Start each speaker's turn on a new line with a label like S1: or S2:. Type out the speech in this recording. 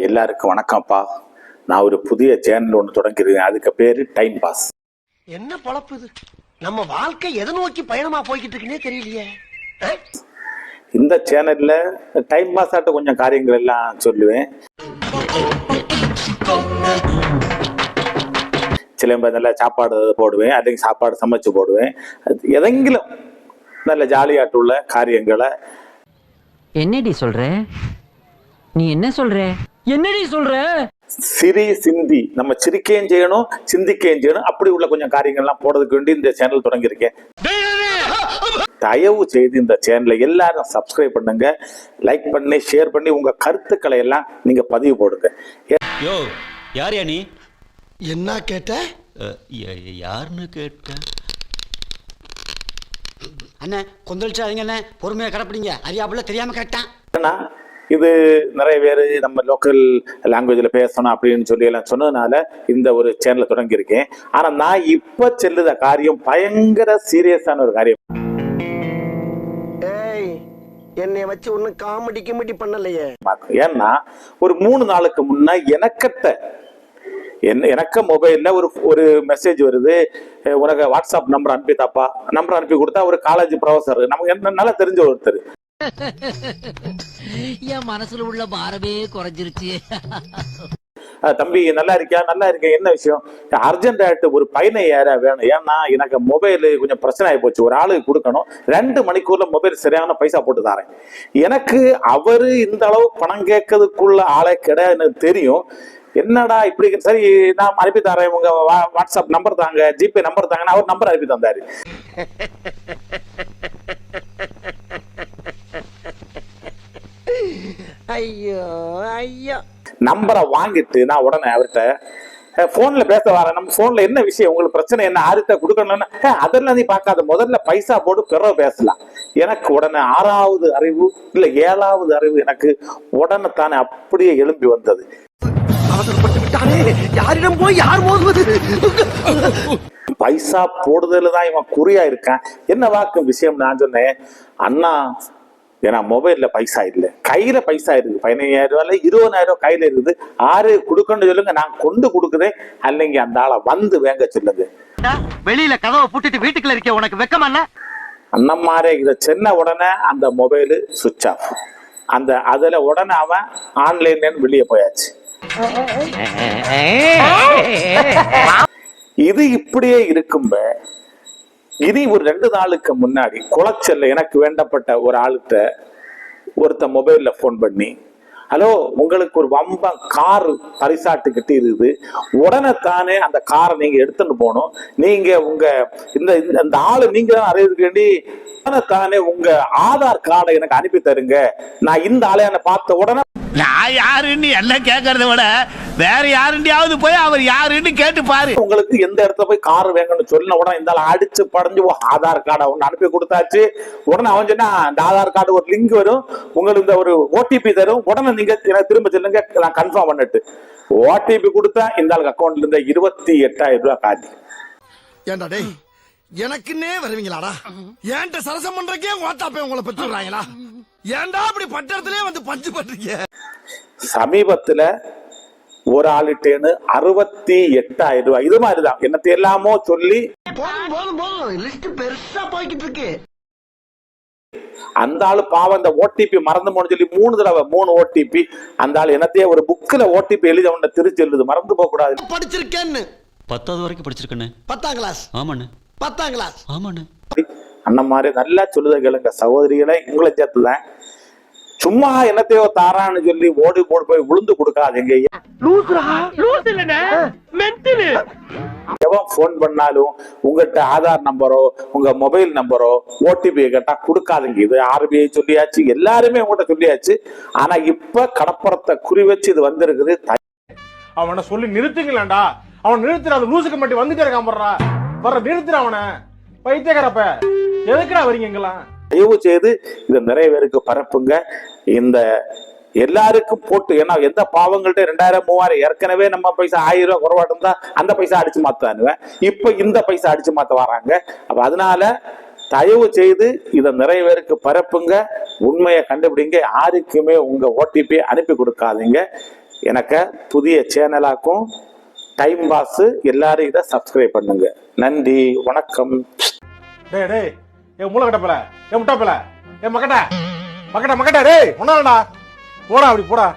S1: எல்லாருக்கும் வணக்கம்ப்பா. நான் ஒரு புதிய சேனல் ஒன்று தொடங்கிருக்கேன். அதுக்கு பேரு டைம் பாஸ்.
S2: என்ன பொழப்பு இது? நம்ம வாழ்க்கை எதை நோக்கி பயணமா போய்கிட்டு இருக்குன்னே தெரியலையே.
S1: இந்த சேனல்ல டைம் பாஸ் ஆட்ட கொஞ்சம் காரியங்கள் எல்லாம் சொல்லுவேன். சில நல்ல சாப்பாடு போடுவேன், അല്ലെങ്കിൽ சாப்பாடு சமைச்சு போடுவேன். எதெങ്കിലും நல்ல ஜாலியாட்டுள்ள காரியங்களை.
S3: என்னடி சொல்ற? நீ என்ன சொல்ற? என்னடி சொல்ற?
S1: சிரி சிந்தி நம்ம சிரிக்கையும் செய்யணும், சிந்திக்கையும் செய்யணும். அப்படி உள்ள கொஞ்சம் காரியங்கள்லாம் போடுறதுக்கு வேண்டி இந்த சேனல் தொடங்கியிருக்கேன். தயவு செய்து இந்த சேனலை எல்லாரும் சப்ஸ்கிரைப் பண்ணுங்க, லைக் பண்ணி ஷேர் பண்ணி உங்க கருத்துக்களை எல்லாம் நீங்க பதிவு போடுங்க.
S4: யோ யார் நீ?
S2: என்ன கேட்ட?
S4: யாருன்னு கேட்ட?
S2: அண்ணே கொந்தளிச்சாதீங்க அண்ணே, பொறுமையா கடப்பிடிங்க. அறியாப்புல தெரியாம கேட்டான்.
S1: இது நிறைய பேர் நம்ம லோக்கல் லாங்குவேஜில் பேசணும் அப்படின்னு சொல்லி எல்லாம் சொன்னதுனால இந்த ஒரு சேனலை தொடங்கியிருக்கேன். ஆனா நான் இப்ப செல்லுத காரியம் பயங்கர சீரியஸான ஒரு காரியம்.
S2: என்னை வச்சு ஒன்னும் காமெடி கிமெடி பண்ணலையே.
S1: ஏன்னா ஒரு 3 நாளுக்கு முன்ன எனக்கு மொபைல்ல ஒரு மெசேஜ் வருது, உனக்கு வாட்ஸ்அப் நம்பர் அனுப்பித்தாப்பா. நம்பர் அனுப்பி கொடுத்தா ஒரு காலேஜ் ப்ரொஃபசர், நமக்கு என்ன நல்லா தெரிஞ்ச ஒருத்தர்.
S3: என் மனசுல உள்ள பாரமே குறைஞ்சிருச்சு.
S1: தம்பி நல்லா இருக்கியா? நல்லா இருக்கேன். என்ன விஷயம்? அர்ஜென்ட் ஆயிட்டு ஒரு பையனை யாரா வேணும். ஏன்னா எனக்கு மொபைல் கொஞ்சம் பிரச்சனை ஆகி போச்சு, ஒரு ஆளுக்கு கொடுக்கணும். 2 மணிக்கூர்ல மொபைல் சரியான பைசா போட்டு தரேன். எனக்கு அவரு இந்த அளவு பணம் கேட்கறதுக்குள்ள ஆளே கிடையாது எனக்கு தெரியும். என்னடா இப்படி? சரி நான் அனுப்பி தரேன், உங்க வாட்ஸ்அப் நம்பர் தாங்க, ஜிபே நம்பர் தாங்கன்னு அவர் நம்பர் அனுப்பி தந்தாரு.
S2: ஐயோ ஐயோ.
S1: நம்பரை வாங்கிட்டு நான் உடனே அவர்கிட்ட போன்ல பேச வரேன். நம்ம போன்ல என்ன விஷயம், உங்களுக்கு பிரச்சனை என்ன, ஆறுத்த கொடுக்கணும்னா அதெல்லாம் நீ பார்க்காத, முதல்ல பைசா போட்டு பிறகு பேசலாம். எனக்கு உடனே 6வது அறிவு இல்ல 7வது அறிவு எனக்கு உடனே தானே அப்படியே எழும்பி வந்தது.
S2: அவசரப்பட்டு விட்டானே, யாரிடம் போய் யார் மோதுவது?
S1: பைசா போடுதல தான் இவன் குறியா இருக்கான். என்ன வாக்கு விஷயம்? நான் சொன்னேன், அண்ணா ஏன்னா மொபைல்ல பைசா இல்லை, கையில பைசா இருக்கு. 15,000 ரூபாய் 20,000 ரூபாய் கையில இருக்குது. 6 கொடுக்கணும்னு சொல்லுங்க, நான் கொண்டு கொடுக்குறேன். அல்லங்க அந்த ஆளை வந்து வேங்க சொல்லுது.
S2: வெளியில கதவை பூட்டிட்டு வீட்டுக்குள்ள இருக்க உனக்கு வெக்கமா இல்ல?
S1: அண்ணம்மாரே இதை சொன்ன உடனே அந்த மொபைல் சுவிட்ச் ஆஃப். அதுல உடனே அவன் ஆன்லைன்ல வெளியே போயாச்சு. இது இப்படியே இருக்கும். இனி ஒரு 2 நாளுக்கு முன்னாடி குளச்சல்ல எனக்கு வேண்டப்பட்ட ஒரு ஆளுகிட்ட ஒருத்த மொபைல்ல போன் பண்ணி, ஹலோ உங்களுக்கு ஒரு வம்ப கார் பரிசாட்டுக்கிட்டு இருக்குது, உடனே தானே அந்த காரை நீங்க எடுத்துட்டு போகணும். நீங்க உங்க இந்த ஆளு நீங்க தான் அறியறதுக்கு வேண்டி உடனே தானே உங்க ஆதார் கார்டை எனக்கு அனுப்பி தருங்க. நான் இந்த ஆளை பார்த்த உடனே
S4: நான் யாருன்னு எல்லாம் கேட்கறத விட வேற யாருண்டியாவது போய் அவர் யாருன்னு கேட்டு பாரு.
S1: உங்களுக்கு எந்த இடத்துல போய் கார் வேணும்னு சொன்ன உடனே இந்த அடிச்சு படைஞ்சு ஆதார் கார்டை ஒன்று அனுப்பி கொடுத்தாச்சு. உடனே அவன் சொன்னா அந்த ஆதார் கார்டு ஒரு லிங்க் வரும், உங்களுக்கு இந்த ஒரு ஓடிபி தரும். உடனே நீங்க திரும்ப சொல்லுங்க, நான் கன்ஃபார்ம் பண்ணிட்டு ஓடிபி கொடுத்தா இந்த ஆளுக்கு அக்கௌண்ட்ல இருந்த 28,000 ரூபாய் காட்டி.
S5: ஏண்டா டேய், எனக்குன்னே வருவீங்களாடா? ஏன்ட்ட சரசம் பண்றக்கே ஓட்டாப்பே உங்களை பெற்றுறாங்களா? ஏன்டா அப்படி பட்டத்திலே வந்து பஞ்சு பண்றீங்க?
S1: சமீபத்துல ஒரு ஆளுட்டேன்னு 68,000 ரூபாய் இது மாதிரிதான் என்னத்தை எல்லாமோ சொல்லி
S2: பெருசா போய்கிட்டு இருக்கு.
S1: அந்த ஆளு பாவம் அந்த ஓடிபி மறந்து போன்னு சொல்லி 3 தடவை 3 ஓடிபி. அந்த ஆளு என்னத்தையே ஒரு புக்ல ஓடிபி எழுதி அவன் திருச்சி எழுது, மறந்து போக கூடாது.
S2: படிச்சிருக்கேன்னு
S4: 10வது வரைக்கும் படிச்சிருக்கேன்னு.
S2: 10ஆம் கிளாஸ்.
S4: ஆமாண்ணு.
S2: 10ஆம் கிளாஸ்.
S4: ஆமாண்ணு.
S1: அண்ணன் மாதிரி நல்லா சொல்லுத கேளுங்க சகோதரிகளை, உங்களை சேர்த்துதான். சும்மா என்னத்தையோ தாரான்னு சொல்லி ஓடி போய் விழுந்து கொடுக்காதீங்க. எவன் போன் பண்ணாலும் உங்ககிட்ட ஆதார் நம்பரோ உங்க மொபைல் நம்பரோ ஓடிபி கேட்டா கொடுக்காதீங்க. இது RBI சொல்லியாச்சு, எல்லாருமே உங்கள்கிட்ட சொல்லியாச்சு. ஆனா இப்ப கடப்புறத்தை குறி வச்சு இது வந்திருக்குது.
S6: அவனை சொல்லி நிறுத்துங்களேன்டா. அவன் நிறுத்துற, அது லூசுக்கு மட்டும் வந்துட்டே இருக்கான். வர்ற நிறுத்துற அவனை. பைத்தியக்காரப்ப எதுக்குடா வரீங்க எங்கெல்லாம்?
S1: தயவு செய்து இதை நிறைய பேருக்கு பரப்புங்க. இந்த எல்லாருக்கும் போட்டு, ஏன்னா எந்த பாவங்கள்ட்ட 2,000 3,000 ஏற்கனவே நம்ம பைசா 1,000 ரூபாய் குறைவாட்டு இருந்தா அந்த பைசா அடிச்சு மாத்தானுவேன். இப்ப இந்த பைசா அடிச்சு மாத்த வராங்க. அப்ப அதனால தயவு செய்து இதை நிறைய பேருக்கு பரப்புங்க, உண்மையை கண்டுபிடிங்க. யாருக்குமே உங்க ஓடிபி அனுப்பி கொடுக்காதீங்க. எனக்கு புதிய சேனலாக்கும் டைம் பாஸ் எல்லாரும் இதை சப்ஸ்கிரைப் பண்ணுங்க. நன்றி, வணக்கம்.
S6: டேய் டேய் ஏ மூளை கட்டப்பல, ஏ முட்டாப்பல, ஏ மக்கட்ட மக்கட்ட மக்கட்ட, டேய் ஒன்னாடா போடா, அப்படி போடா.